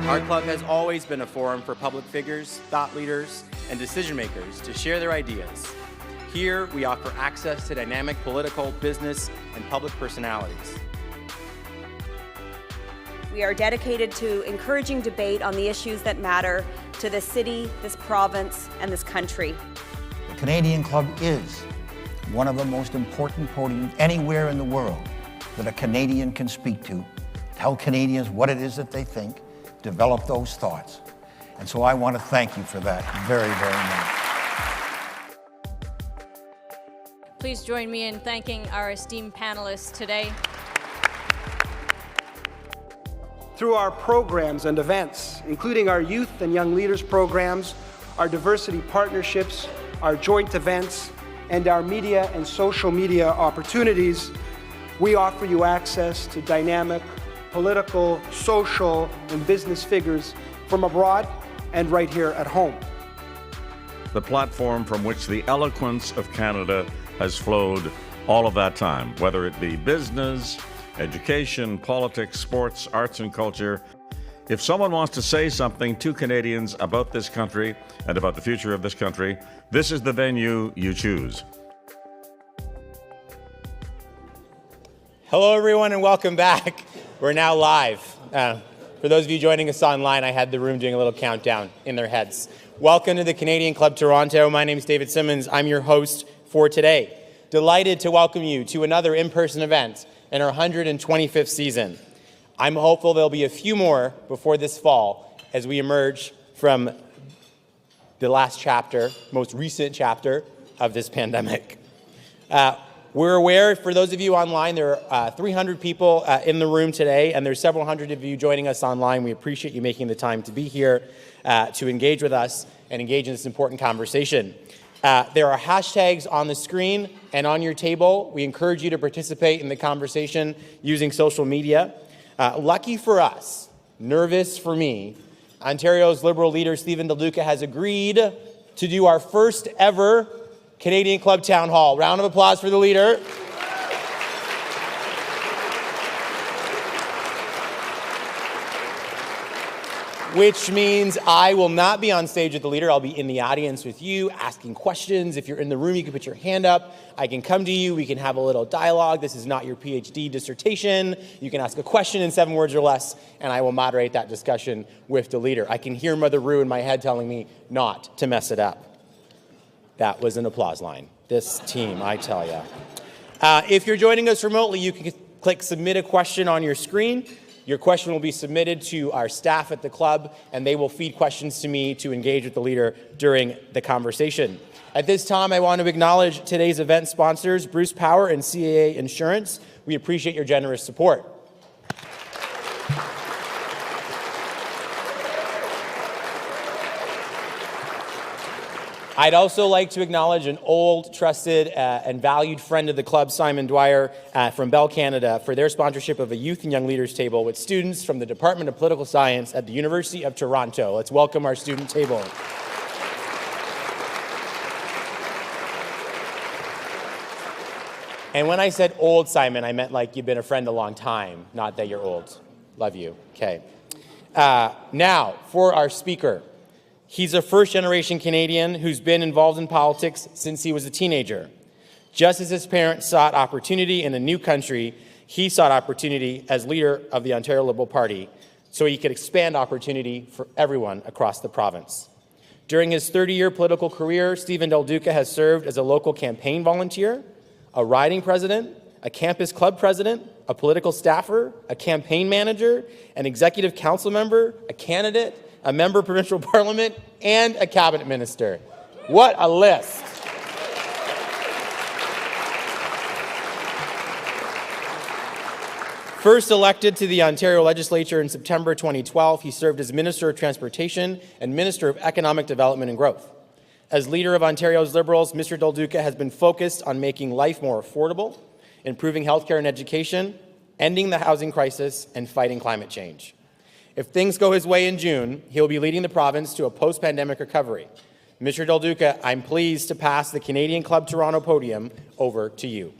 Our club has always been a forum for public figures, thought leaders, and decision makers to share their ideas. Here, we offer access to dynamic political, business, and public personalities. We are dedicated to encouraging debate on the issues that matter to this city, this province, and this country. The Canadian Club is one of the most important podiums anywhere in the world that a Canadian can speak to, tell Canadians what it is that they think, develop those thoughts. And so I want to thank you for that very, very much. Please join me in thanking our esteemed panelists today. Through our programs and events, including our youth and young leaders programs, our diversity partnerships, our joint events, and our media and social media opportunities, we offer you access to dynamic political, social, and business figures from abroad and right here at home. The platform from which the eloquence of Canada has flowed all of that time, whether it be business, education, politics, sports, arts, and culture. If someone wants to say something to Canadians about this country and about the future of this country, this is the venue you choose. Hello, everyone, and welcome back. We're now live. For those of you joining us online, I had the room doing a little countdown in their heads. Welcome to the Canadian Club Toronto. My name is David Simmons. I'm your host for today. Delighted to welcome you to another in-person event in our 125th season. I'm hopeful there'll be a few more before this fall as we emerge from the last chapter, most recent chapter of this pandemic. We're aware, for those of you online, there are 300 people in the room today, and there's several hundred of you joining us online. We appreciate you making the time to be here to engage with us and engage in this important conversation. There are hashtags on the screen and on your table. We encourage you to participate in the conversation using social media. Lucky for us, nervous for me, Ontario's Liberal leader Steven Del Duca has agreed to do our first ever Canadian Club Town Hall. Round of applause for the leader. Which means I will not be on stage with the leader. I'll be in the audience with you, asking questions. If you're in the room, you can put your hand up. I can come to you. We can have a little dialogue. This is not your PhD dissertation. You can ask a question in 7 words or less, and I will moderate that discussion with the leader. I can hear Mother Rue in my head telling me not to mess it up. That was an applause line. This team, I tell you. If you're joining us remotely, you can click Submit a Question on your screen. Your question will be submitted to our staff at the club, and they will feed questions to me to engage with the leader during the conversation. At this time, I want to acknowledge today's event sponsors, Bruce Power and CAA Insurance. We appreciate your generous support. I'd also like to acknowledge an old, trusted, and valued friend of the club, Simon Dwyer from Bell Canada, for their sponsorship of a youth and young leaders table with students from the Department of Political Science at the University of Toronto. Let's welcome our student table. And when I said old, Simon, I meant like you've been a friend a long time, not that you're old. Love you. Okay. Now, for our speaker. He's a first-generation Canadian who's been involved in politics since he was a teenager. Just as his parents sought opportunity in a new country, he sought opportunity as leader of the Ontario Liberal Party so he could expand opportunity for everyone across the province. During his 30-year political career, Steven Del Duca has served as a local campaign volunteer, a riding president, a campus club president, a political staffer, a campaign manager, an executive council member, a candidate, a member of provincial parliament, and a cabinet minister. What a list. First elected to the Ontario Legislature in September 2012, he served as Minister of Transportation and Minister of Economic Development and Growth. As leader of Ontario's Liberals, Mr. Del Duca has been focused on making life more affordable, improving healthcare and education, ending the housing crisis, and fighting climate change. If things go his way in June, he'll be leading the province to a post-pandemic recovery. Mr. Del Duca, I'm pleased to pass the Canadian Club Toronto podium over to you.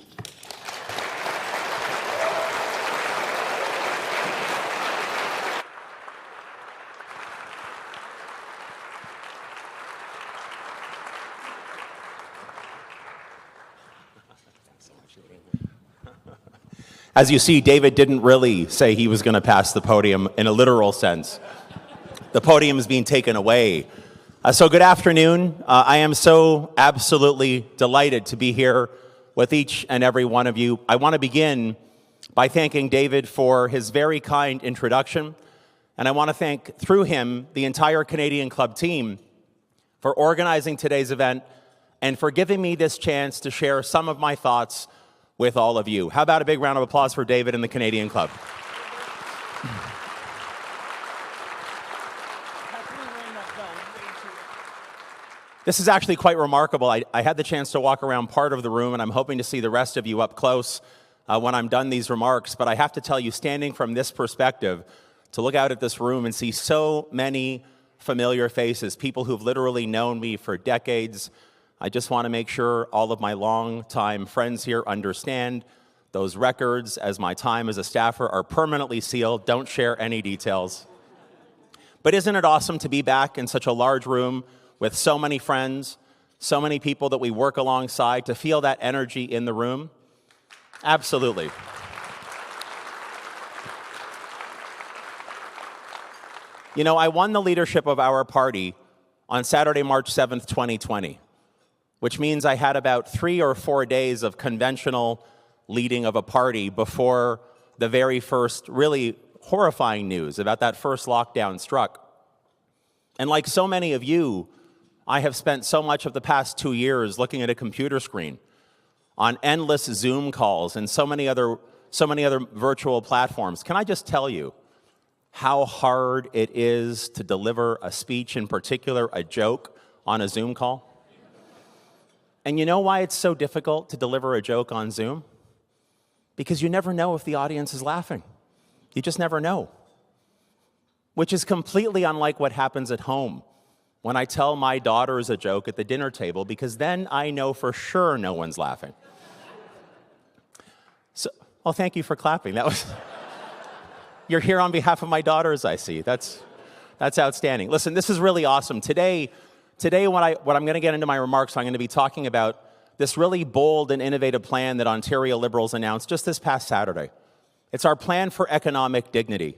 As you see, David didn't really say he was going to pass the podium in a literal sense. The podium is being taken away. So good afternoon. I am so absolutely delighted to be here with each and every one of you. I want to begin by thanking David for his very kind introduction. And I want to thank, through him, the entire Canadian Club team for organizing today's event and for giving me this chance to share some of my thoughts with all of you. How about a big round of applause for David and the Canadian Club? This is actually quite remarkable. I had the chance to walk around part of the room, and I'm hoping to see the rest of you up close when I'm done these remarks. But I have to tell you, standing from this perspective, to look out at this room and see so many familiar faces, people who've literally known me for decades, I just want to make sure all of my longtime friends here understand those records, as my time as a staffer, are permanently sealed. Don't share any details. But isn't it awesome to be back in such a large room with so many friends, so many people that we work alongside, to feel that energy in the room? Absolutely. You know, I won the leadership of our party on Saturday, March 7th, 2020, which means I had about 3 or 4 days of conventional leading of a party before the very first really horrifying news about that first lockdown struck. And like so many of you, I have spent so much of the past 2 years looking at a computer screen, on endless Zoom calls, and so many other virtual platforms. Can I just tell you how hard it is to deliver a speech, in particular a joke, on a Zoom call? And you know why it's so difficult to deliver a joke on Zoom? Because you never know if the audience is laughing. You just never know. Which is completely unlike what happens at home when I tell my daughters a joke at the dinner table, because then I know for sure no one's laughing. So, well, thank you for clapping. That was... You're here on behalf of my daughters, I see. That's outstanding. Listen, this is really awesome. Today, what I'm going to get into my remarks, I'm going to be talking about this really bold and innovative plan that Ontario Liberals announced just this past Saturday. It's our plan for economic dignity.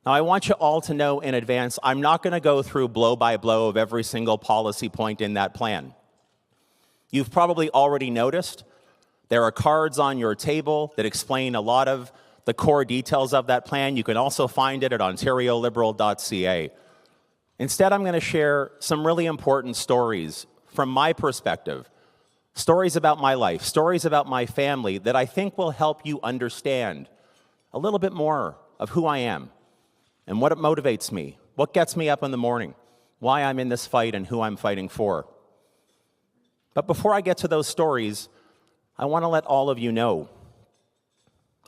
Now, I want you all to know in advance, I'm not going to go through blow by blow of every single policy point in that plan. You've probably already noticed there are cards on your table that explain a lot of the core details of that plan. You can also find it at ontarioliberal.ca. Instead, I'm going to share some really important stories from my perspective, stories about my life, stories about my family that I think will help you understand a little bit more of who I am and what motivates me, what gets me up in the morning, why I'm in this fight and who I'm fighting for. But before I get to those stories, I want to let all of you know,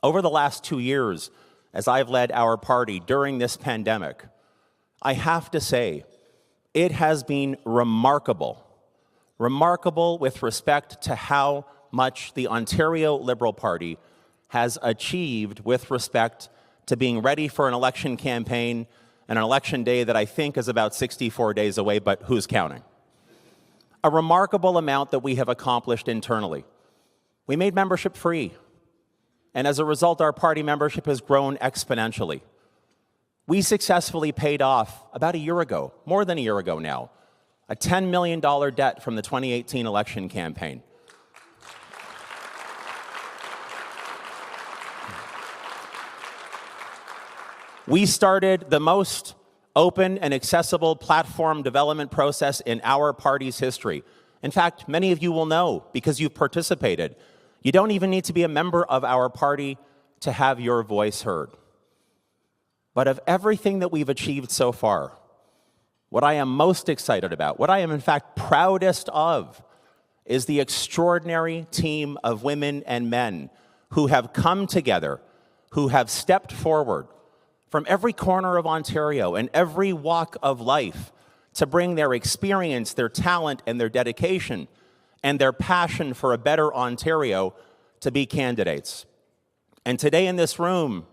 over the last 2 years, as I've led our party during this pandemic, I have to say, it has been remarkable with respect to how much the Ontario Liberal Party has achieved with respect to being ready for an election campaign and an election day that I think is about 64 days away, but who's counting? A remarkable amount that we have accomplished internally. We made membership free. And as a result, our party membership has grown exponentially. We successfully paid off, about a year ago, more than a year ago now, a $10 million debt from the 2018 election campaign. We started the most open and accessible platform development process in our party's history. In fact, many of you will know because you've participated. You don't even need to be a member of our party to have your voice heard. But of everything that we've achieved so far, what I am most excited about, what I am in fact proudest of, is the extraordinary team of women and men who have come together, who have stepped forward from every corner of Ontario and every walk of life to bring their experience, their talent, and their dedication and their passion for a better Ontario to be candidates. And today in this room,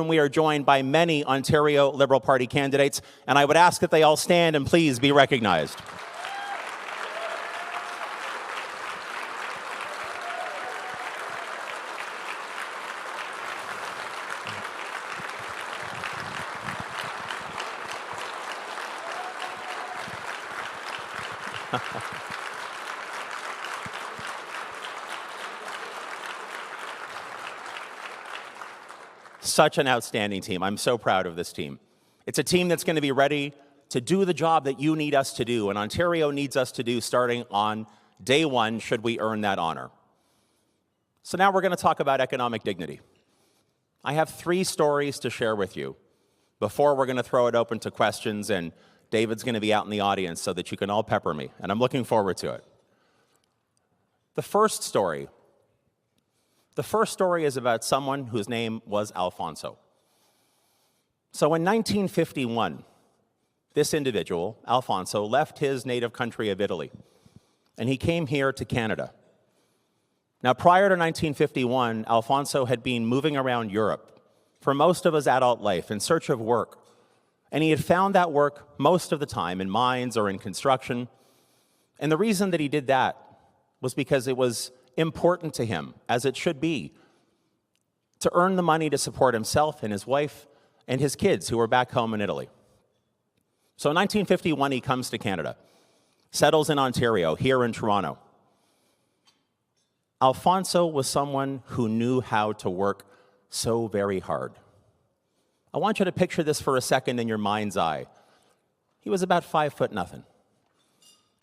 we are joined by many Ontario Liberal Party candidates, and I would ask that they all stand and please be recognized. Such an outstanding team. I'm so proud of this team. It's a team that's going to be ready to do the job that you need us to do, and Ontario needs us to do starting on day one, should we earn that honor. So now we're going to talk about economic dignity. I have 3 stories to share with you before we're going to throw it open to questions, and David's going to be out in the audience so that you can all pepper me, and I'm looking forward to it. The first story is about someone whose name was Alfonso. So in 1951, this individual, Alfonso, left his native country of Italy, and he came here to Canada. Now, prior to 1951, Alfonso had been moving around Europe for most of his adult life in search of work, and he had found that work most of the time in mines or in construction. And the reason that he did that was because it was important to him, as it should be, to earn the money to support himself and his wife and his kids who were back home in Italy. So in 1951, he comes to Canada, settles in Ontario, here in Toronto. Alfonso was someone who knew how to work so very hard. I want you to picture this for a second in your mind's eye. He was about 5'0",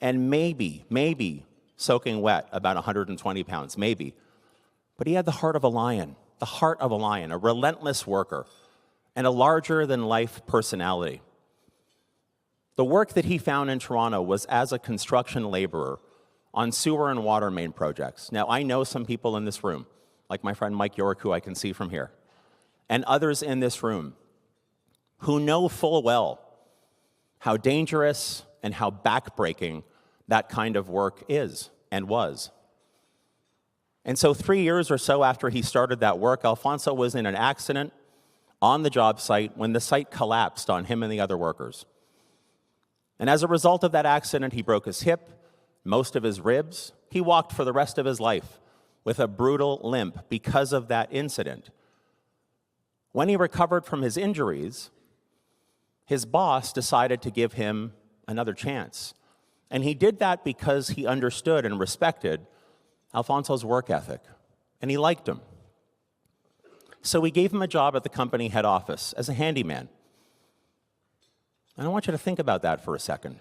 and maybe soaking wet, about 120 pounds, maybe. But he had the heart of a lion, a relentless worker, and a larger-than-life personality. The work that he found in Toronto was as a construction laborer on sewer and water main projects. Now, I know some people in this room, like my friend Mike York, who I can see from here, and others in this room, who know full well how dangerous and how backbreaking that kind of work is and was. And so 3 years or so after he started that work, Alfonso was in an accident on the job site when the site collapsed on him and the other workers. And as a result of that accident, he broke his hip, most of his ribs. He walked for the rest of his life with a brutal limp because of that incident. When he recovered from his injuries, his boss decided to give him another chance. And he did that because he understood and respected Alfonso's work ethic, and he liked him. So he gave him a job at the company head office as a handyman. And I want you to think about that for a second.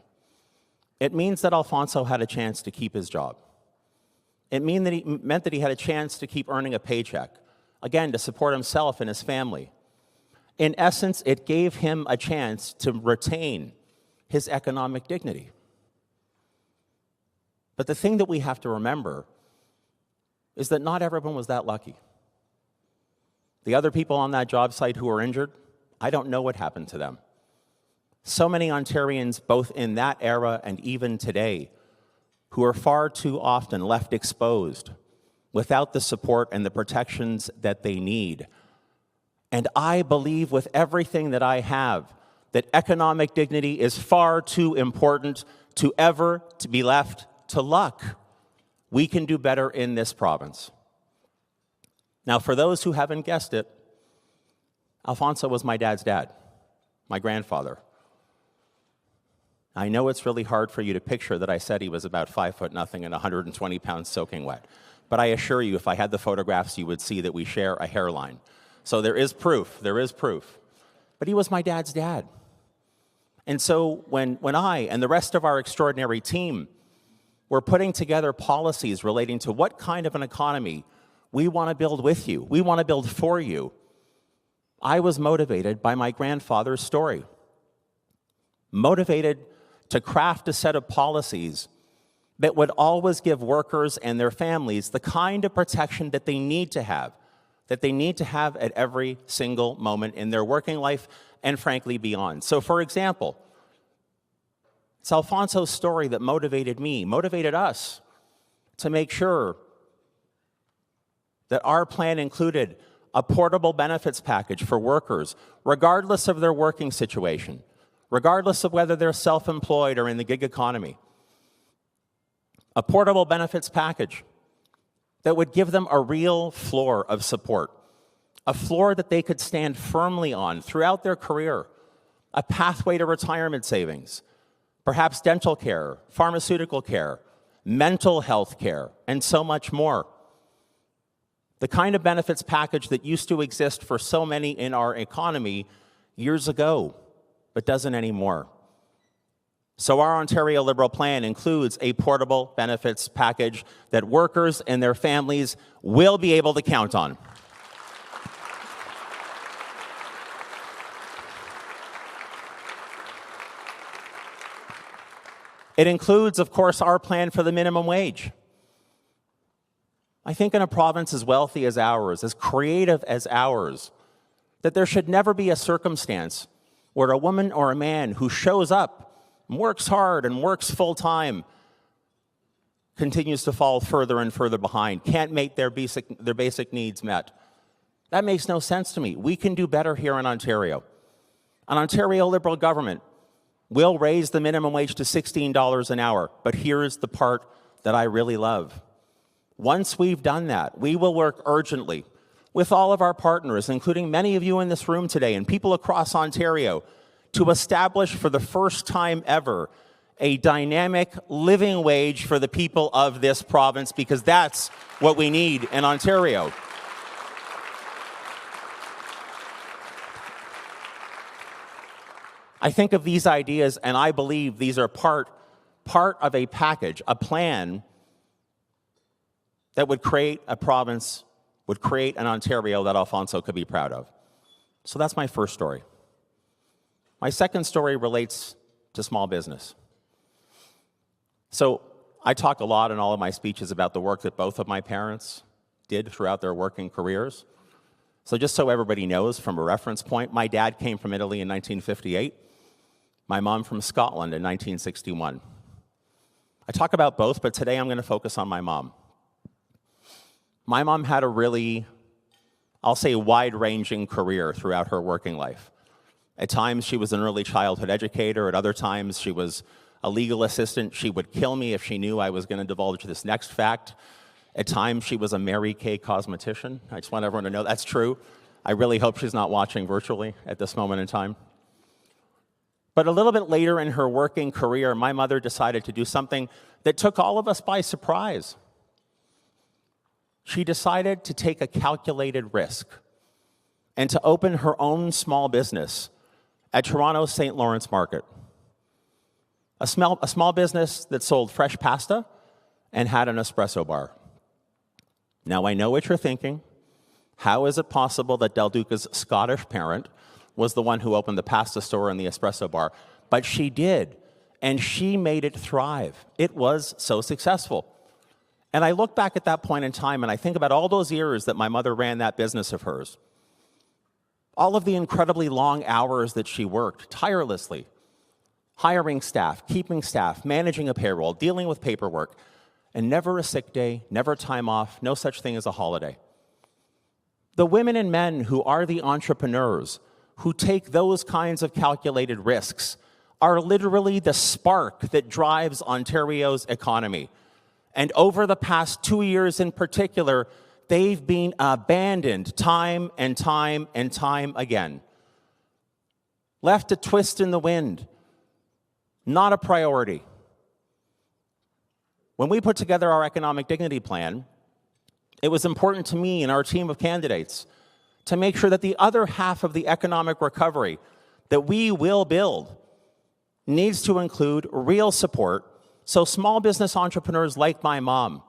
It means that Alfonso had a chance to keep his job. It meant that he had a chance to keep earning a paycheck, again, to support himself and his family. In essence, it gave him a chance to retain his economic dignity. But the thing that we have to remember is that not everyone was that lucky. The other people on that job site who were injured, I don't know what happened to them. So many Ontarians, both in that era and even today, who are far too often left exposed without the support and the protections that they need. And I believe with everything that I have that economic dignity is far too important to ever to be left to luck. We can do better in this province. Now, for those who haven't guessed it, Alfonso was my dad's dad, my grandfather. I know it's really hard for you to picture that I said he was about 5'0" and 120 pounds soaking wet. But I assure you, if I had the photographs, you would see that we share a hairline. So there is proof. But he was my dad's dad. And so when I and the rest of our extraordinary team were putting together policies relating to what kind of an economy we want to build with you, we want to build for you, I was motivated by my grandfather's story. Motivated to craft a set of policies that would always give workers and their families the kind of protection that they need to have at every single moment in their working life and frankly beyond. So for example, it's Alfonso's story that motivated us to make sure that our plan included a portable benefits package for workers, regardless of their working situation, regardless of whether they're self-employed or in the gig economy. A portable benefits package that would give them a real floor of support, a floor that they could stand firmly on throughout their career, a pathway to retirement savings, perhaps dental care, pharmaceutical care, mental health care, and so much more. The kind of benefits package that used to exist for so many in our economy years ago, but doesn't anymore. So our Ontario Liberal plan includes a portable benefits package that workers and their families will be able to count on. It includes, of course, our plan for the minimum wage. I think in a province as wealthy as ours, as creative as ours, that there should never be a circumstance where a woman or a man who shows up, works hard, and works full-time continues to fall further and further behind, can't make their basic needs met. That makes no sense to me. We can do better here in Ontario. An Ontario Liberal government will raise the minimum wage to $16 an hour, but here's the part that I really love. Once we've done that, we will work urgently with all of our partners, including many of you in this room today and people across Ontario, to establish for the first time ever a dynamic living wage for the people of this province, because that's what we need in Ontario. I think of these ideas, and I believe these are part of a package, a plan that would create a province, would create an Ontario that Alfonso could be proud of. So that's my first story. My second story relates to small business. So I talk a lot in all of my speeches about the work that both of my parents did throughout their working careers. So just so everybody knows, from a reference point, my dad came from Italy in 1958. My mom from Scotland in 1961. I talk about both, but today I'm going to focus on my mom. My mom had a really, I'll say, wide-ranging career throughout her working life. At times, she was an early childhood educator. At other times, she was a legal assistant. She would kill me if she knew I was going to divulge this next fact. At times, she was a Mary Kay cosmetician. I just want everyone to know that's true. I really hope she's not watching virtually at this moment in time. But a little bit later in her working career, my mother decided to do something that took all of us by surprise. She decided to take a calculated risk and to open her own small business at Toronto's St. Lawrence Market. A small business that sold fresh pasta and had an espresso bar. Now, I know what you're thinking. How is it possible that Del Duca's Scottish parent was the one who opened the pasta store and the espresso bar? But she did, and she made it thrive. It was so successful. And I look back at that point in time, and I think about all those years that my mother ran that business of hers. All of the incredibly long hours that she worked tirelessly, hiring staff, keeping staff, managing a payroll, dealing with paperwork, and never a sick day, never time off, no such thing as a holiday. The women and men who are the entrepreneurs, who take those kinds of calculated risks, are literally the spark that drives Ontario's economy. And over the past 2 years in particular, they've been abandoned time and time and time again. Left to twist in the wind. Not a priority. When we put together our economic dignity plan, it was important to me and our team of candidates to make sure that the other half of the economic recovery that we will build needs to include real support so small business entrepreneurs like my mom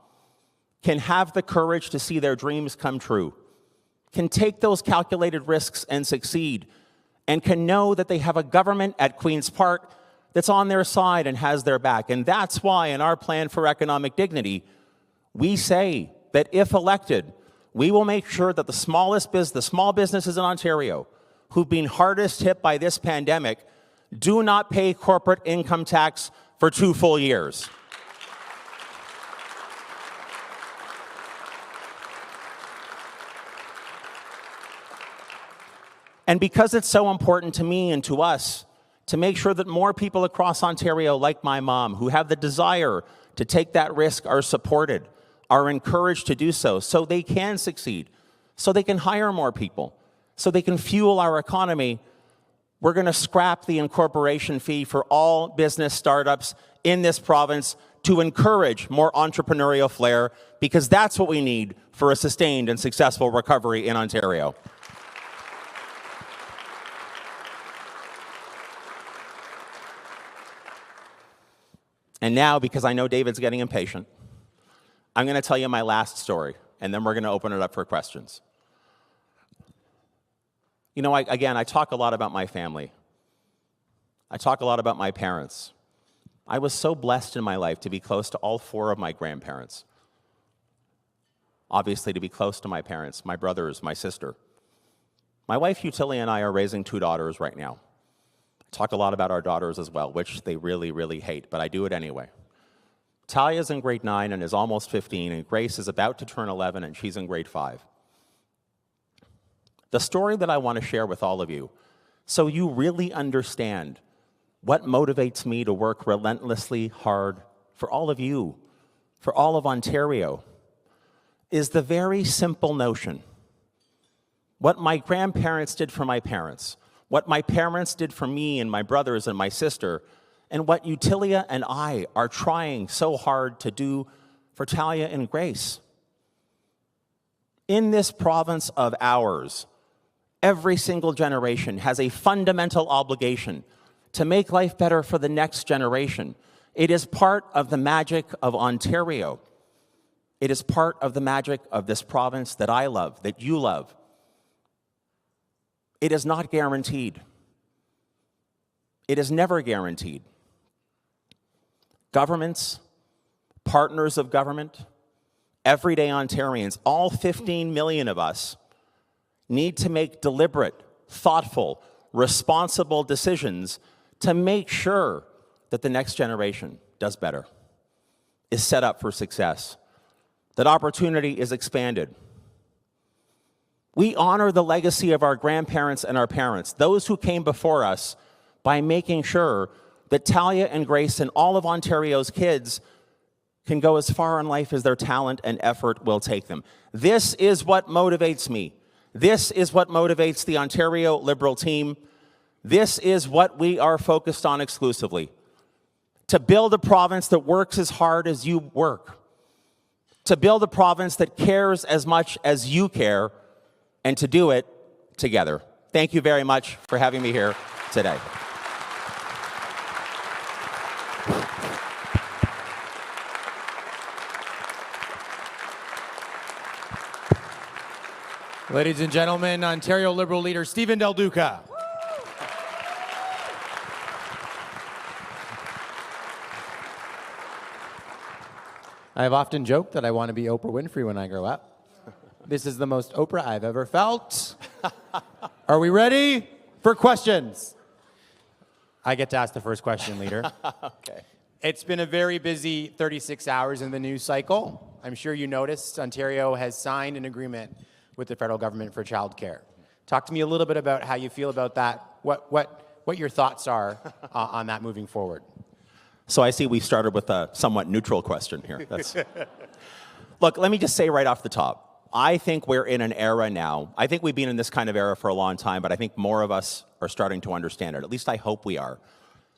can have the courage to see their dreams come true, can take those calculated risks and succeed, and can know that they have a government at Queen's Park that's on their side and has their back. And that's why in our plan for economic dignity, we say that if elected, we will make sure that the small businesses in Ontario who've been hardest hit by this pandemic do not pay corporate income tax for 2 full years. And because it's so important to me and to us to make sure that more people across Ontario, like my mom, who have the desire to take that risk, are supported, are encouraged to do so they can succeed, so they can hire more people, so they can fuel our economy, We're going to scrap the incorporation fee for all business startups in this province to encourage more entrepreneurial flair, because that's what we need for a sustained and successful recovery in Ontario. And now, because I know David's getting impatient, I'm going to tell you my last story, and then we're going to open it up for questions. You know, I talk a lot about my family. I talk a lot about my parents. I was so blessed in my life to be close to all 4 of my grandparents. Obviously, to be close to my parents, my brothers, my sister. My wife, Utilia, and I are raising 2 daughters right now. I talk a lot about our daughters as well, which they really, really hate, but I do it anyway. Talia's in grade 9 and is almost 15, and Grace is about to turn 11, and she's in grade 5. The story that I want to share with all of you, so you really understand what motivates me to work relentlessly hard for all of you, for all of Ontario, is the very simple notion. What my grandparents did for my parents, what my parents did for me and my brothers and my sister, and what Utilia and I are trying so hard to do for Talia and Grace. In this province of ours, every single generation has a fundamental obligation to make life better for the next generation. It is part of the magic of Ontario. It is part of the magic of this province that I love, that you love. It is not guaranteed. It is never guaranteed. Governments, partners of government, everyday Ontarians, all 15 million of us, need to make deliberate, thoughtful, responsible decisions to make sure that the next generation does better, is set up for success, that opportunity is expanded. We honor the legacy of our grandparents and our parents, those who came before us, by making sure that Talia and Grace and all of Ontario's kids can go as far in life as their talent and effort will take them. This is what motivates me. This is what motivates the Ontario Liberal team. This is what we are focused on exclusively. To build a province that works as hard as you work. To build a province that cares as much as you care, and to do it together. Thank you very much for having me here today. Ladies and gentlemen, Ontario Liberal leader Steven Del Duca. I have often joked that I want to be Oprah Winfrey when I grow up. This is the most Oprah I've ever felt. Are we ready for questions? I get to ask the first question, leader. Okay. It's been a very busy 36 hours in the news cycle. I'm sure you noticed Ontario has signed an agreement with the federal government for childcare. Talk to me a little bit about how you feel about that, what your thoughts are on that moving forward. So I see we started with a somewhat neutral question here. Look, let me just say right off the top, I think we're in an era now. I think we've been in this kind of era for a long time, but I think more of us are starting to understand it. At least I hope we are.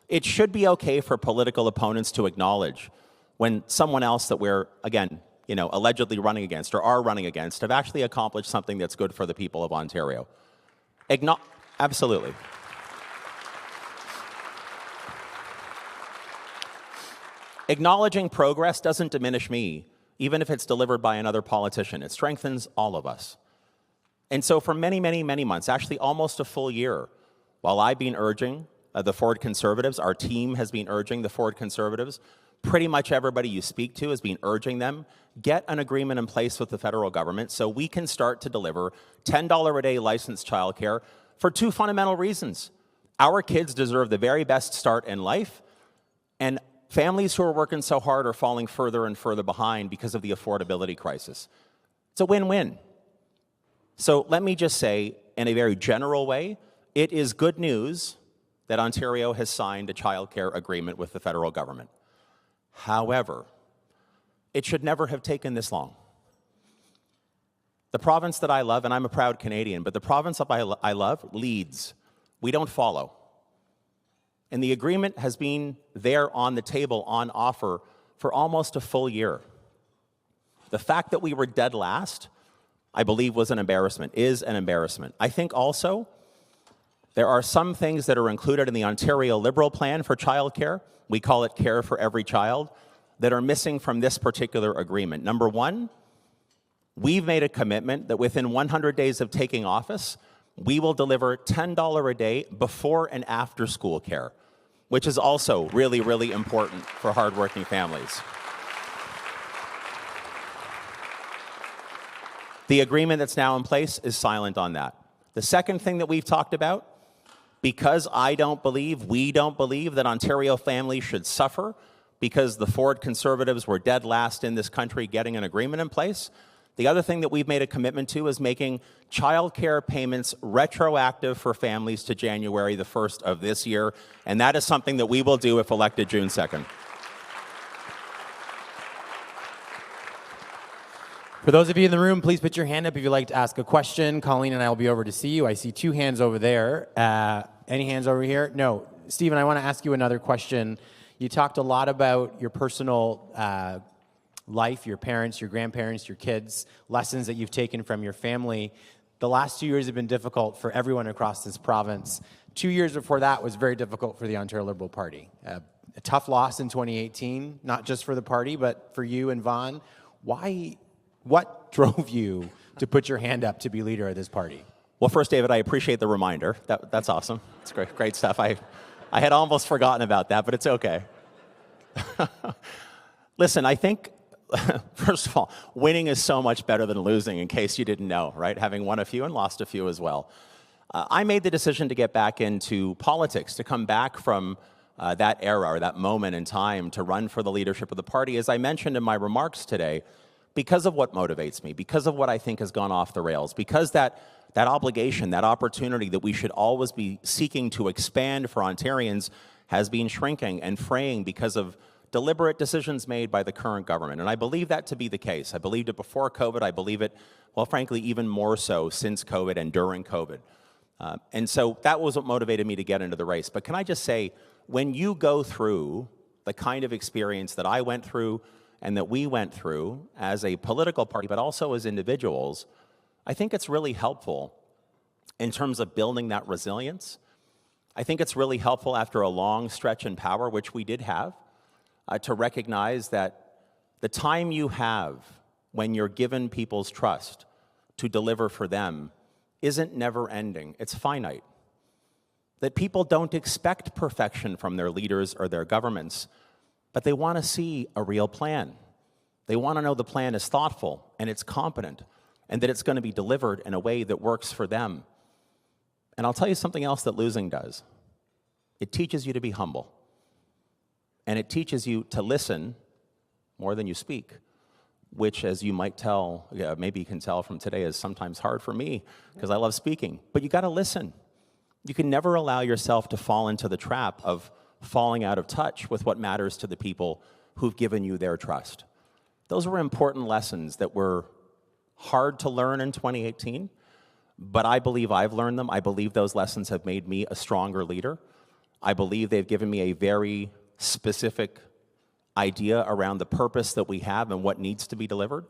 It should be okay for political opponents to acknowledge when someone else that we're, again, allegedly running against or are running against have actually accomplished something that's good for the people of Ontario. Absolutely. Acknowledging progress doesn't diminish me, even if it's delivered by another politician. It strengthens all of us. And so for many, many, many months, actually almost a full year, while I've been urging the Ford Conservatives, our team has been urging the Ford Conservatives, pretty much everybody you speak to has been urging them, get an agreement in place with the federal government so we can start to deliver $10 a day licensed childcare for 2 fundamental reasons. Our kids deserve the very best start in life, and families who are working so hard are falling further and further behind because of the affordability crisis. It's a win-win. So let me just say, in a very general way, it is good news that Ontario has signed a childcare agreement with the federal government. However, it should never have taken this long. The province that I love, and I'm a proud Canadian, but the province that I love leads we don't follow. And the agreement has been there on the table, on offer, for almost a full year. The fact that we were dead last, I believe, was an embarrassment, is an embarrassment. I think also there are some things that are included in the Ontario Liberal Plan for childcare, we call it Care for Every Child, that are missing from this particular agreement. Number one, we've made a commitment that within 100 days of taking office, we will deliver $10 a day before and after school care, which is also really, really important for hardworking families. The agreement that's now in place is silent on that. The second thing that we've talked about, because we don't believe that Ontario families should suffer because the Ford Conservatives were dead last in this country getting an agreement in place, the other thing that we've made a commitment to is making childcare payments retroactive for families to January the 1st of this year, and that is something that we will do if elected June 2nd. For those of you in the room, please put your hand up if you'd like to ask a question. Colleen and I will be over to see you. I see 2 hands over there. Any hands over here? No. Steven, I want to ask you another question. You talked a lot about your personal life, your parents, your grandparents, your kids, lessons that you've taken from your family. The last 2 years have been difficult for everyone across this province. 2 years before that was very difficult for the Ontario Liberal Party. A tough loss in 2018, not just for the party, but for you and Vaughan. What drove you to put your hand up to be leader of this party? Well, first, David, I appreciate the reminder. That's awesome. It's great stuff. I had almost forgotten about that, but it's okay. Listen, I think, first of all, winning is so much better than losing, in case you didn't know, right? Having won a few and lost a few as well. I made the decision to get back into politics, to come back from that era or that moment in time to run for the leadership of the party, as I mentioned in my remarks today, because of what motivates me, because of what I think has gone off the rails, because that obligation, that opportunity that we should always be seeking to expand for Ontarians has been shrinking and fraying because of deliberate decisions made by the current government. And I believe that to be the case. I believed it before COVID. I believe it, well, frankly, even more so since COVID and during COVID. And so that was what motivated me to get into the race. But can I just say, when you go through the kind of experience that I went through and that we went through as a political party, but also as individuals, I think it's really helpful in terms of building that resilience. I think it's really helpful after a long stretch in power, which we did have, to recognize that the time you have when you're given people's trust to deliver for them isn't never ending, it's finite. That people don't expect perfection from their leaders or their governments, but they want to see a real plan. They want to know the plan is thoughtful and it's competent and that it's going to be delivered in a way that works for them. And I'll tell you something else that losing does. It teaches you to be humble. And it teaches you to listen more than you speak, which, as you might tell, maybe you can tell from today, is sometimes hard for me because I love speaking. But you got to listen. You can never allow yourself to fall into the trap of falling out of touch with what matters to the people who've given you their trust. Those were important lessons that were hard to learn in 2018, but I believe I've learned them. I believe those lessons have made me a stronger leader. I believe they've given me a very specific idea around the purpose that we have and what needs to be delivered,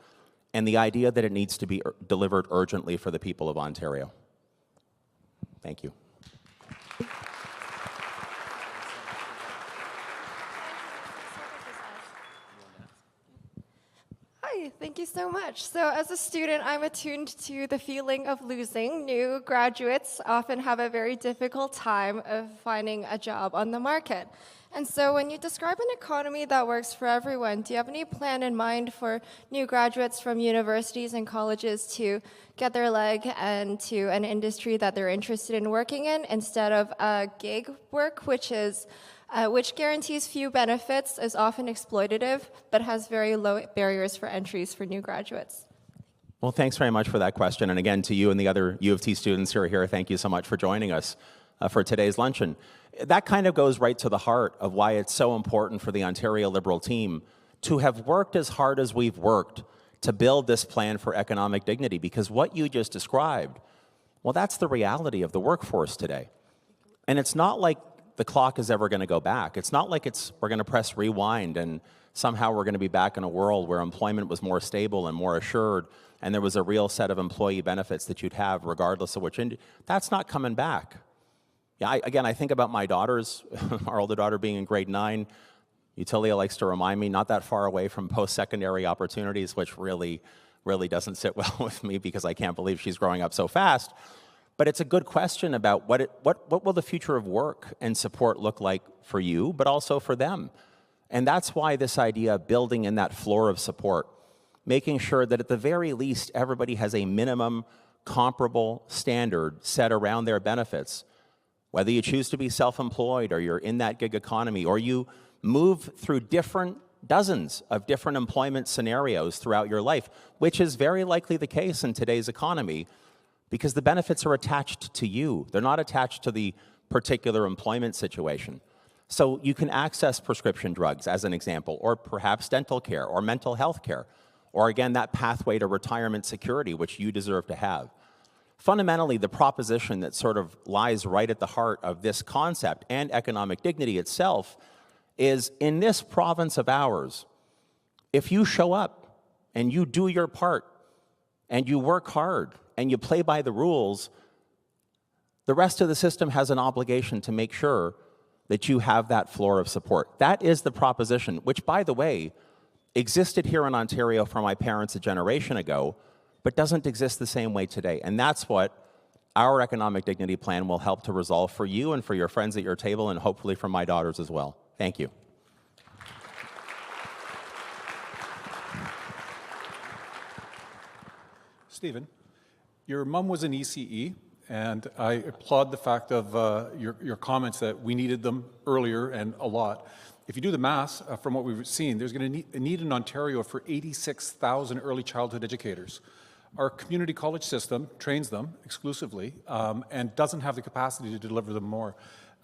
and the idea that it needs to be delivered urgently for the people of Ontario. Thank you. Hi, thank you so much. So as a student, I'm attuned to the feeling of losing. New graduates often have a very difficult time of finding a job on the market. And so when you describe an economy that works for everyone, do you have any plan in mind for new graduates from universities and colleges to get their leg into an industry that they're interested in working in instead of gig work, which guarantees few benefits, is often exploitative, but has very low barriers for entries for new graduates? Well, thanks very much for that question. And again, to you and the other U of T students who are here, thank you so much for joining us for today's luncheon. That kind of goes right to the heart of why it's so important for the Ontario Liberal team to have worked as hard as we've worked to build this plan for economic dignity, because what you just described, well, that's the reality of the workforce today. And it's not like the clock is ever going to go back. It's not like we're going to press rewind and somehow we're going to be back in a world where employment was more stable and more assured and there was a real set of employee benefits that you'd have regardless of which industry. That's not coming back. Yeah, I think about my daughters, our older daughter being in grade 9. Utilia likes to remind me, not that far away from post-secondary opportunities, which really doesn't sit well with me because I can't believe she's growing up so fast. But it's a good question about what will the future of work and support look like for you, but also for them. And that's why this idea of building in that floor of support, making sure that at the very least everybody has a minimum comparable standard set around their benefits, whether you choose to be self-employed or you're in that gig economy or you move through dozens of different employment scenarios throughout your life, which is very likely the case in today's economy because the benefits are attached to you. They're not attached to the particular employment situation. So you can access prescription drugs, as an example, or perhaps dental care or mental health care, or again, that pathway to retirement security, which you deserve to have. Fundamentally, the proposition that sort of lies right at the heart of this concept and economic dignity itself is in this province of ours, if you show up and you do your part and you work hard and you play by the rules, the rest of the system has an obligation to make sure that you have that floor of support. That is the proposition, which, by the way, existed here in Ontario for my parents a generation ago, but doesn't exist the same way today. And that's what our economic dignity plan will help to resolve for you and for your friends at your table and hopefully for my daughters as well. Thank you. Stephen, your mom was an ECE, and I applaud the fact of your comments that we needed them earlier and a lot. If you do the math, from what we've seen, there's going to be a need in Ontario for 86,000 early childhood educators. Our community college system trains them exclusively and doesn't have the capacity to deliver them more.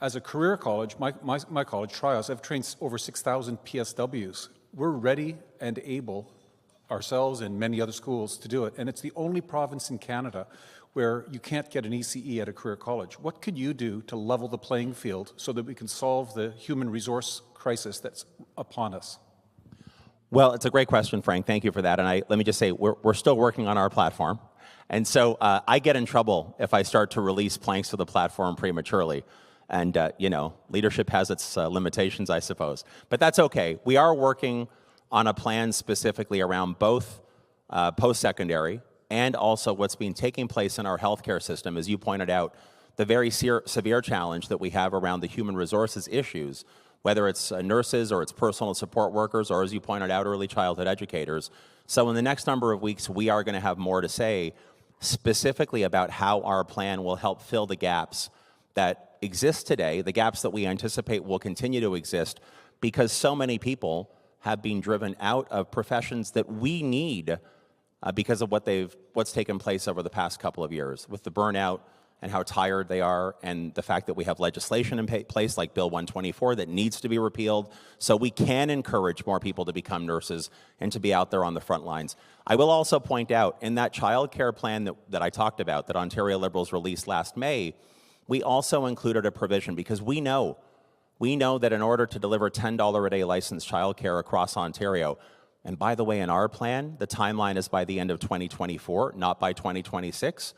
As a career college, my college, Trios, I've trained over 6,000 PSWs. We're ready and able, ourselves and many other schools, to do it. And it's the only province in Canada where you can't get an ECE at a career college. What could you do to level the playing field so that we can solve the human resource crisis that's upon us? Well, it's a great question, Frank. Thank you for that. And let me just say, we're still working on our platform. And so I get in trouble if I start to release planks to the platform prematurely. And, leadership has its limitations, I suppose. But that's okay. We are working on a plan specifically around both post-secondary and also what's been taking place in our healthcare system, as you pointed out, the very severe challenge that we have around the human resources issues, whether it's nurses or it's personal support workers or, as you pointed out, early childhood educators. So in the next number of weeks, we are going to have more to say specifically about how our plan will help fill the gaps that exist today, the gaps that we anticipate will continue to exist because so many people have been driven out of professions that we need because of what's taken place over the past couple of years with the burnout and how tired they are, and the fact that we have legislation in place like Bill 124 that needs to be repealed so we can encourage more people to become nurses and to be out there on the front lines. I will also point out, in that child care plan that I talked about that Ontario Liberals released last May, we also included a provision because we know that in order to deliver $10 a day licensed child care across Ontario, and by the way, in our plan, the timeline is by the end of 2024, not by 2026.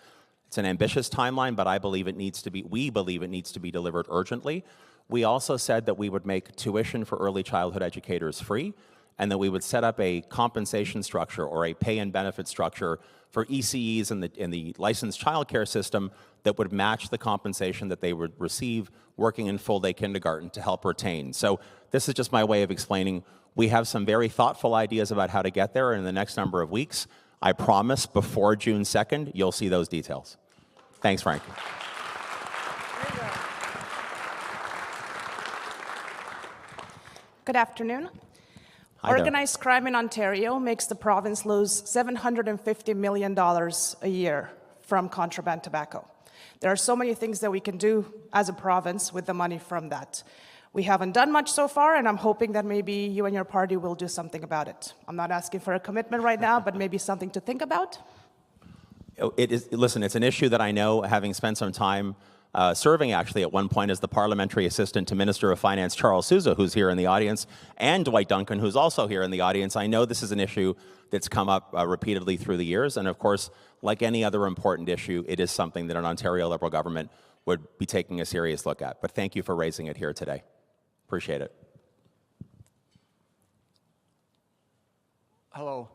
It's an ambitious timeline, but we believe it needs to be delivered urgently. We also said that we would make tuition for early childhood educators free, and that we would set up a compensation structure or a pay and benefit structure for ECEs in the licensed childcare system that would match the compensation that they would receive working in full-day kindergarten to help retain. So this is just my way of explaining. We have some very thoughtful ideas about how to get there, and in the next number of weeks, I promise before June 2nd, you'll see those details. Thanks, Frank. Good afternoon. Hi there. Organized crime in Ontario makes the province lose $750 million a year from contraband tobacco. There are so many things that we can do as a province with the money from that. We haven't done much so far, and I'm hoping that maybe you and your party will do something about it. I'm not asking for a commitment right now, but maybe something to think about. Listen, it's an issue that I know, having spent some time serving actually at one point as the parliamentary assistant to Minister of Finance Charles Sousa, who's here in the audience, and Dwight Duncan, who's also here in the audience. I know this is an issue that's come up repeatedly through the years, and of course, like any other important issue, it is something that an Ontario Liberal government would be taking a serious look at. But thank you for raising it here today. Appreciate it. Hello.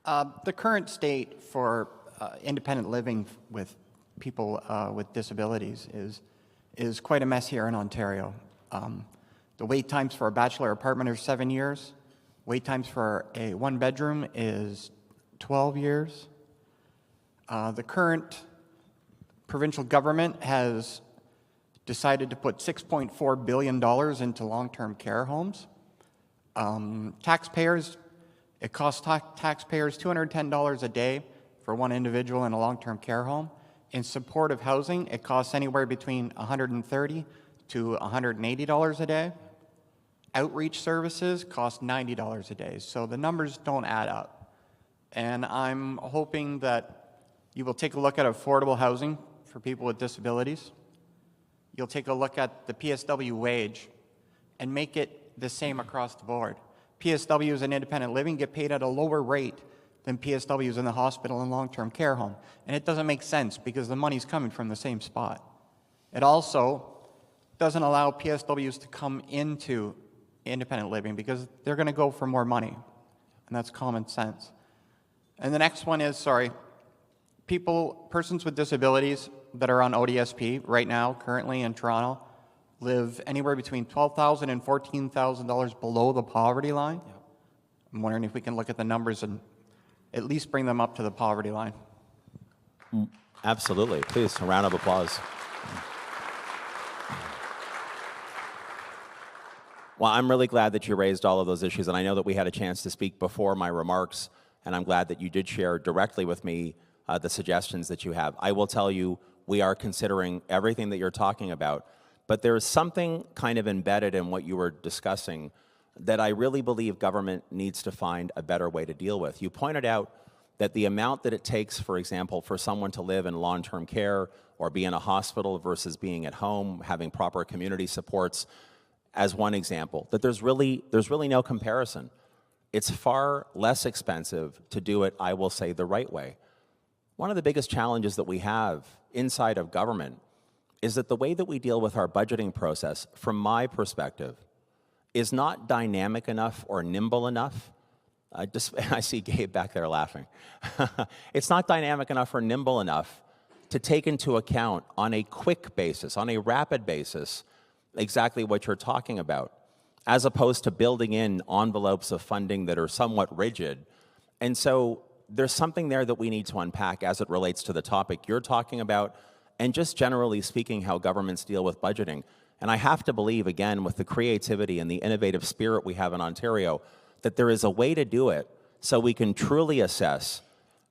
The current state for independent living with people with disabilities is quite a mess here in Ontario. The wait times for a bachelor apartment are 7 years. Wait times for a one-bedroom is 12 years. The current provincial government has decided to put $6.4 billion into long-term care homes. Taxpayers, it costs taxpayers $210 a day for one individual in a long-term care home. In supportive housing, it costs anywhere between $130 to $180 a day. Outreach services cost $90 a day. So the numbers don't add up. And I'm hoping that you will take a look at affordable housing for people with disabilities. You'll take a look at the PSW wage and make it the same across the board. PSWs in independent living get paid at a lower rate than PSWs in the hospital and long-term care home. And it doesn't make sense because the money's coming from the same spot. It also doesn't allow PSWs to come into independent living because they're going to go for more money. And that's common sense. And the next one is, persons with disabilities that are on ODSP right now, currently in Toronto, live anywhere between $12,000 and $14,000 below the poverty line. Yep. I'm wondering if we can look at the numbers and at least bring them up to the poverty line. Absolutely. Please, a round of applause. Well, I'm really glad that you raised all of those issues, and I know that we had a chance to speak before my remarks, and I'm glad that you did share directly with me the suggestions that you have. I will tell you, we are considering everything that you're talking about, but there is something kind of embedded in what you were discussing that I really believe government needs to find a better way to deal with. You pointed out that the amount that it takes, for example, for someone to live in long-term care or be in a hospital versus being at home, having proper community supports, as one example, that there's really no comparison. It's far less expensive to do it, I will say, the right way. One of the biggest challenges that we have inside of government is that the way that we deal with our budgeting process, from my perspective, is not dynamic enough or nimble enough. I see Gabe back there laughing. It's not dynamic enough or nimble enough to take into account on a quick basis, on a rapid basis, exactly what you're talking about, as opposed to building in envelopes of funding that are somewhat rigid. And so there's something there that we need to unpack as it relates to the topic you're talking about, and just generally speaking, how governments deal with budgeting. And I have to believe, again, with the creativity and the innovative spirit we have in Ontario, that there is a way to do it so we can truly assess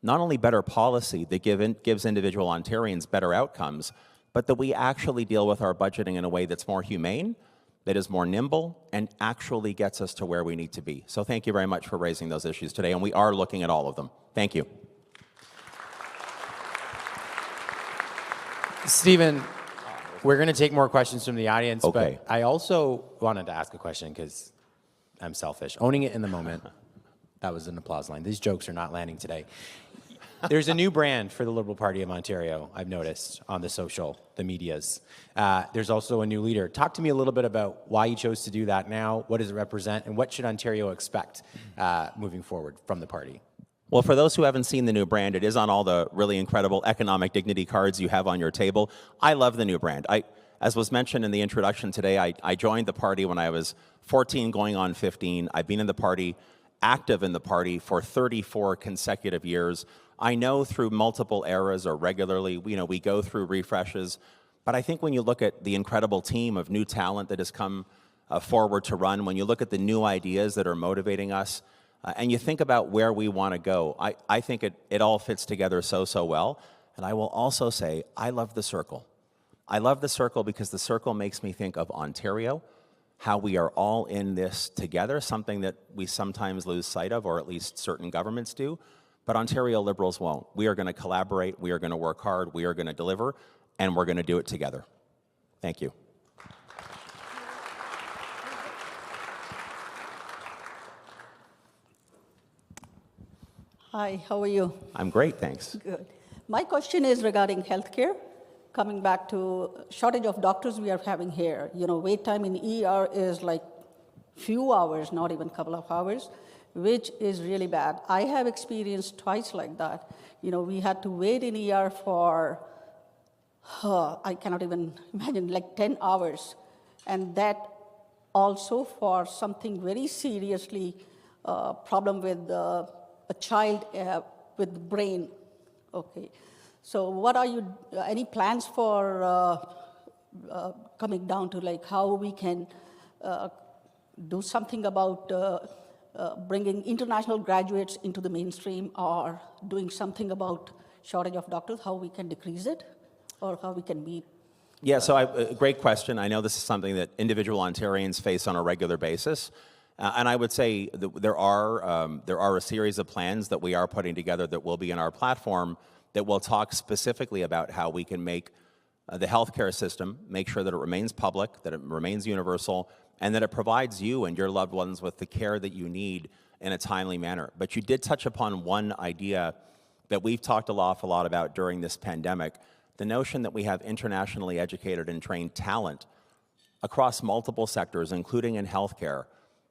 not only better policy that gives individual Ontarians better outcomes, but that we actually deal with our budgeting in a way that's more humane, that is more nimble, and actually gets us to where we need to be. So thank you very much for raising those issues today, and we are looking at all of them. Thank you. Stephen, we're going to take more questions from the audience, okay. But I also wanted to ask a question because I'm selfish. Owning it in the moment, that was an applause line. These jokes are not landing today. There's a new brand for the Liberal Party of Ontario, I've noticed, on the social, the medias. There's also a new leader. Talk to me a little bit about why you chose to do that now, what does it represent, and what should Ontario expect moving forward from the party? Well, for those who haven't seen the new brand, it is on all the really incredible economic dignity cards you have on your table. I love the new brand. As was mentioned in the introduction today, I joined the party when I was 14 going on 15. I've been in the party, active in the party for 34 consecutive years. I know through multiple eras or regularly, we go through refreshes, but I think when you look at the incredible team of new talent that has come forward to run, when you look at the new ideas that are motivating us, and you think about where we want to go, I think it all fits together so well. And I will also say, I love the circle. I love the circle because the circle makes me think of Ontario, how we are all in this together, something that we sometimes lose sight of, or at least certain governments do. But Ontario Liberals won't. We are going to collaborate, we are going to work hard, we are going to deliver, and we're going to do it together. Thank you. Hi, how are you? I'm great, thanks. Good. My question is regarding healthcare. Coming back to shortage of doctors we are having here. You know, wait time in ER is like few hours, not even couple of hours, which is really bad. I have experienced twice like that. You know, we had to wait in ER for, I cannot even imagine, like 10 hours. And that also for something very seriously problem with a child with brain. Okay. So what are you, any plans for coming down to like how we can do something about bringing international graduates into the mainstream, or doing something about shortage of doctors, how we can decrease it, or how we can meet? Yeah, so great question. I know this is something that individual Ontarians face on a regular basis. And I would say that there are a series of plans that we are putting together that will be in our platform that will talk specifically about how we can make the healthcare system, make sure that it remains public, that it remains universal, and that it provides you and your loved ones with the care that you need in a timely manner. But you did touch upon one idea that we've talked an awful lot about during this pandemic, the notion that we have internationally educated and trained talent across multiple sectors, including in healthcare,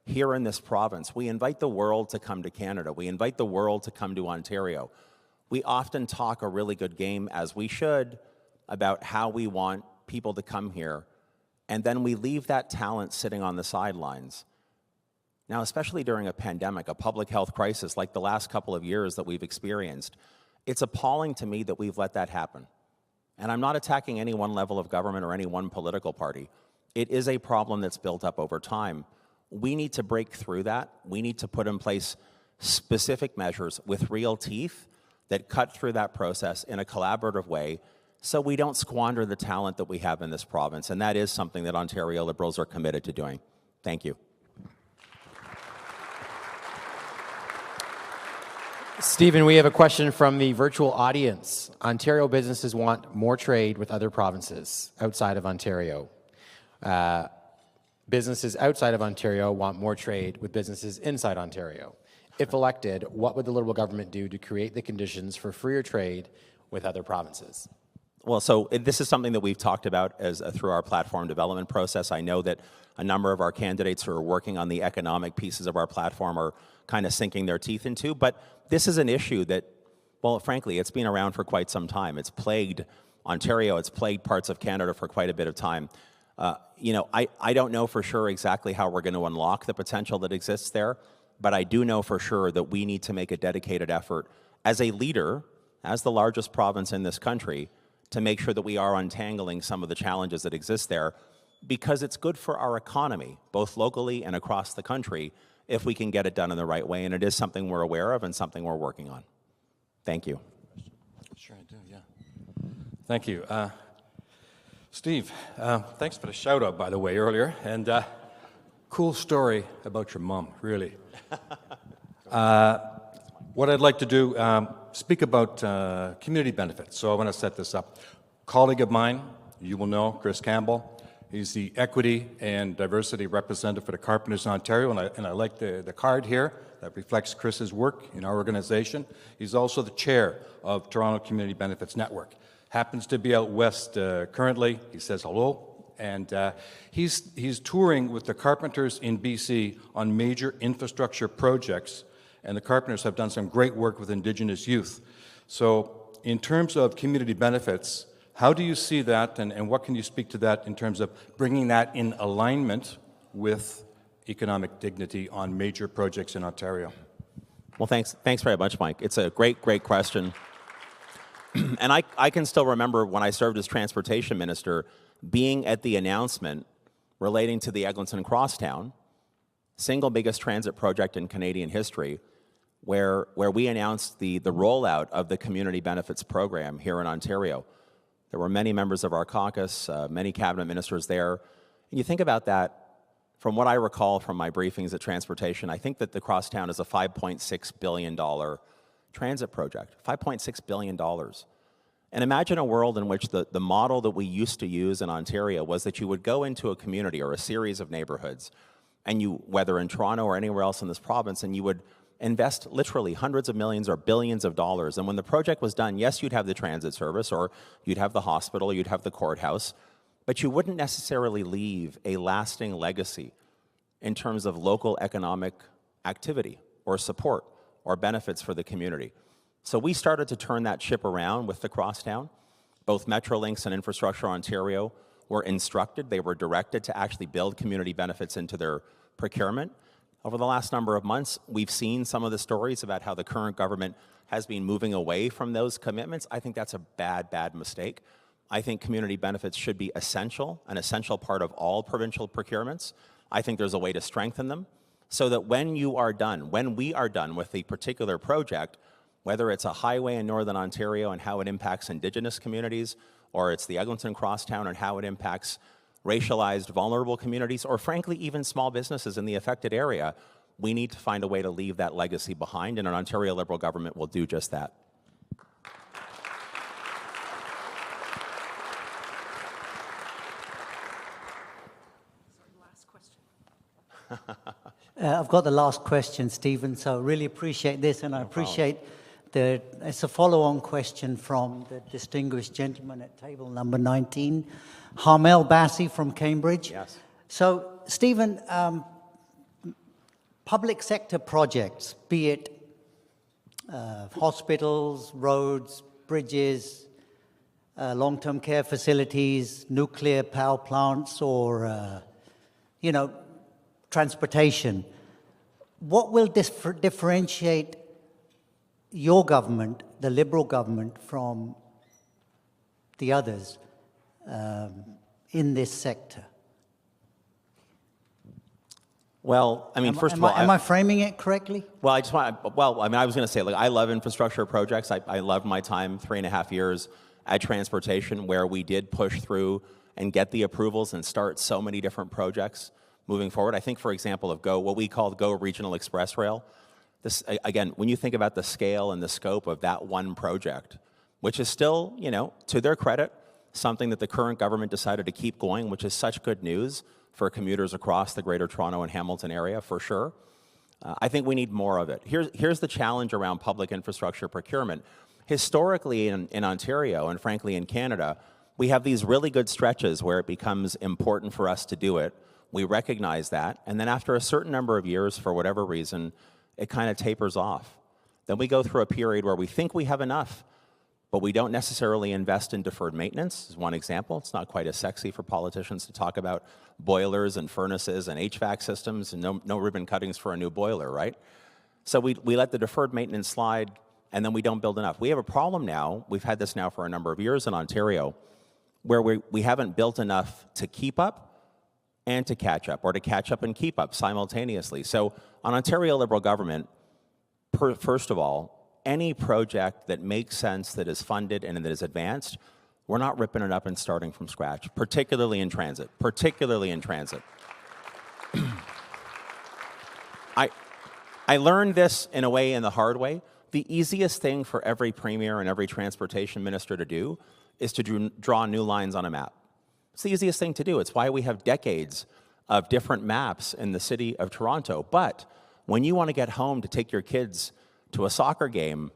here in this province. We invite the world to come to Canada. We invite the world to come to Ontario. We often talk a really good game, as we should, about how we want people to come here, and then we leave that talent sitting on the sidelines. Now, especially during a pandemic, a public health crisis like the last couple of years that we've experienced, it's appalling to me that we've let that happen. And I'm not attacking any one level of government or any one political party. It is a problem that's built up over time. We need to break through that. We need to put in place specific measures with real teeth that cut through that process in a collaborative way so we don't squander the talent that we have in this province. And that is something that Ontario Liberals are committed to doing. Thank you. Stephen, we have a question from the virtual audience. Ontario businesses want more trade with other provinces outside of Ontario. Businesses outside of Ontario want more trade with businesses inside Ontario. If elected, what would the Liberal government do to create the conditions for freer trade with other provinces? Well, so this is something that we've talked about through our platform development process. I know that a number of our candidates who are working on the economic pieces of our platform are kind of sinking their teeth into, but this is an issue that, well, frankly, it's been around for quite some time. It's plagued Ontario, it's plagued parts of Canada for quite a bit of time. You know, I don't know for sure exactly how we're going to unlock the potential that exists there, but I do know for sure that we need to make a dedicated effort as a leader, as the largest province in this country, to make sure that we are untangling some of the challenges that exist there, because it's good for our economy, both locally and across the country, if we can get it done in the right way, and it is something we're aware of and something we're working on. Thank you. Sure I do, yeah. Thank you. Steve, thanks for the shout out, by the way, earlier, and cool story about your mom, really. What I'd like to do, speak about community benefits. So I want to set this up. Colleague of mine, you will know, Chris Campbell. He's the Equity and Diversity Representative for the Carpenters in Ontario, and I like the card here that reflects Chris's work in our organization. He's also the chair of Toronto Community Benefits Network. Happens to be out west currently. He says hello. And he's touring with the Carpenters in BC on major infrastructure projects, and the Carpenters have done some great work with Indigenous youth. So in terms of community benefits, how do you see that, and what can you speak to that in terms of bringing that in alignment with economic dignity on major projects in Ontario? Well, thanks very much, Mike. It's a great question. And I can still remember when I served as transportation minister, being at the announcement relating to the Eglinton Crosstown, single biggest transit project in Canadian history, where we announced the rollout of the community benefits program here in Ontario. There were many members of our caucus, many cabinet ministers there. And you think about that, from what I recall from my briefings at transportation, I think that the Crosstown is a $5.6 billion transit project, $5.6 billion. And imagine a world in which the model that we used to use in Ontario was that you would go into a community or a series of neighborhoods, and you, whether in Toronto or anywhere else in this province, and you would invest literally hundreds of millions or billions of dollars. And when the project was done, yes, you'd have the transit service, or you'd have the hospital, you'd have the courthouse, but you wouldn't necessarily leave a lasting legacy in terms of local economic activity or support or benefits for the community. So we started to turn that ship around with the Crosstown. Both Metrolinx and Infrastructure Ontario were instructed, they were directed to actually build community benefits into their procurement. Over the last number of months, we've seen some of the stories about how the current government has been moving away from those commitments. I think that's a bad, bad mistake. I think community benefits should be essential, an essential part of all provincial procurements. I think there's a way to strengthen them so that when we are done with a particular project, whether it's a highway in Northern Ontario and how it impacts Indigenous communities, or it's the Eglinton Crosstown and how it impacts racialized, vulnerable communities, or frankly, even small businesses in the affected area, we need to find a way to leave that legacy behind, and an Ontario Liberal government will do just that. I've got the last question, Stephen, so I really appreciate this, and I appreciate it's a follow-on question from the distinguished gentleman at table number 19, Harmel Bassi from Cambridge. Yes. So, Stephen, public sector projects, be it hospitals, roads, bridges, long-term care facilities, nuclear power plants, or, transportation, what will differentiate your government, the Liberal government, from the others in this sector? Well, I mean, first of all, am I framing it correctly? Well, I was going to say, like, I love infrastructure projects. I loved my time, 3.5 years at transportation, where we did push through and get the approvals and start so many different projects moving forward. I think, for example, of what we called GO Regional Express Rail. This, again, when you think about the scale and the scope of that one project, which is still, to their credit, something that the current government decided to keep going, which is such good news for commuters across the Greater Toronto and Hamilton area, for sure. I think we need more of it. Here's the challenge around public infrastructure procurement. Historically in Ontario, and frankly in Canada, we have these really good stretches where it becomes important for us to do it. We recognize that, and then after a certain number of years, for whatever reason, it kind of tapers off. Then we go through a period where we think we have enough, but we don't necessarily invest in deferred maintenance, is one example. It's not quite as sexy for politicians to talk about boilers and furnaces and HVAC systems, and no ribbon cuttings for a new boiler, right? So we let the deferred maintenance slide, and then we don't build enough. We have a problem now, we've had this now for a number of years in Ontario, where we haven't built enough to keep up and to catch up, or to catch up and keep up simultaneously. So on Ontario Liberal government, first of all, any project that makes sense, that is funded and that is advanced, we're not ripping it up and starting from scratch, particularly in transit. I learned this in a way, in the hard way. The easiest thing for every premier and every transportation minister to do is to draw new lines on a map. It's the easiest thing to do. It's why we have decades of different maps in the city of Toronto. But when you want to get home to take your kids to a soccer game,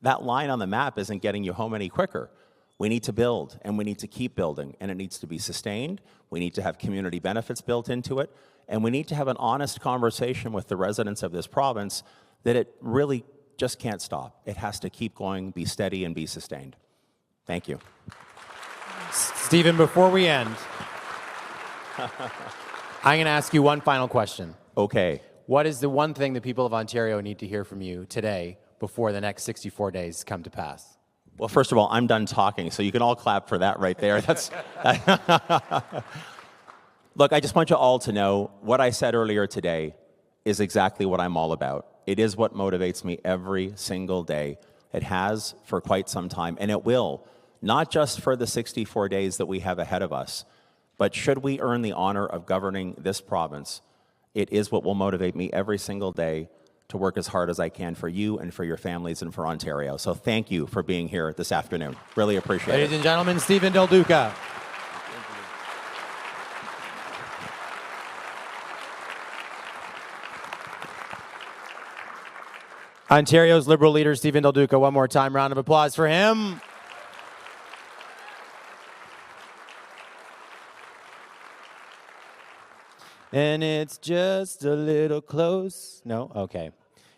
that line on the map isn't getting you home any quicker. We need to build, and we need to keep building, and it needs to be sustained. We need to have community benefits built into it, and we need to have an honest conversation with the residents of this province that it really just can't stop. It has to keep going, be steady, and be sustained. Thank you. Stephen, before we end, I'm going to ask you one final question. Okay. What is the one thing the people of Ontario need to hear from you today before the next 64 days come to pass? Well, first of all, I'm done talking, so you can all clap for that right there. Look, I just want you all to know what I said earlier today is exactly what I'm all about. It is what motivates me every single day. It has for quite some time, and it will. Not just for the 64 days that we have ahead of us, but should we earn the honor of governing this province, it is what will motivate me every single day to work as hard as I can for you and for your families and for Ontario. So thank you for being here this afternoon. Really appreciate it. Ladies and gentlemen, Steven Del Duca. Ontario's Liberal leader, Steven Del Duca. One more time, round of applause for him. And it's just a little close. No? Okay.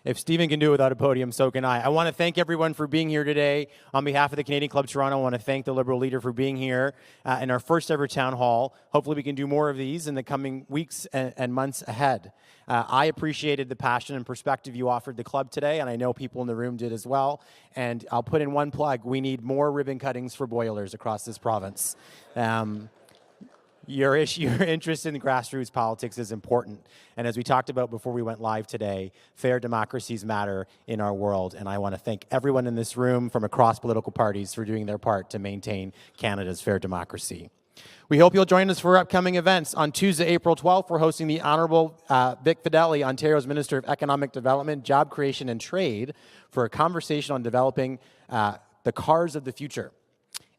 If Steven can do it without a podium, so can I. I want to thank everyone for being here today. On behalf of the Canadian Club Toronto, I want to thank the Liberal leader for being here in our first ever town hall. Hopefully we can do more of these in the coming weeks and months ahead. I appreciated the passion and perspective you offered the club today, and I know people in the room did as well. And I'll put in one plug. We need more ribbon cuttings for boilers across this province. Your interest in grassroots politics is important. And as we talked about before we went live today, fair democracies matter in our world. And I want to thank everyone in this room from across political parties for doing their part to maintain Canada's fair democracy. We hope you'll join us for upcoming events. On Tuesday, April 12th, we're hosting the Honourable Vic Fedeli, Ontario's Minister of Economic Development, Job Creation and Trade, for a conversation on developing the cars of the future.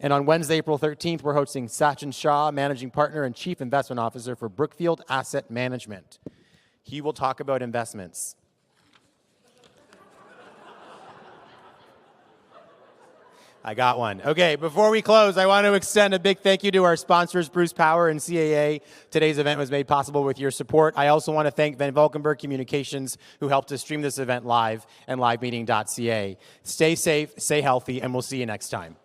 And on Wednesday, April 13th, we're hosting Sachin Shah, Managing Partner and Chief Investment Officer for Brookfield Asset Management. He will talk about investments. I got one. Okay, before we close, I want to extend a big thank you to our sponsors, Bruce Power and CAA. Today's event was made possible with your support. I also want to thank Van Valkenburg Communications, who helped us stream this event live, and livemeeting.ca. Stay safe, stay healthy, and we'll see you next time.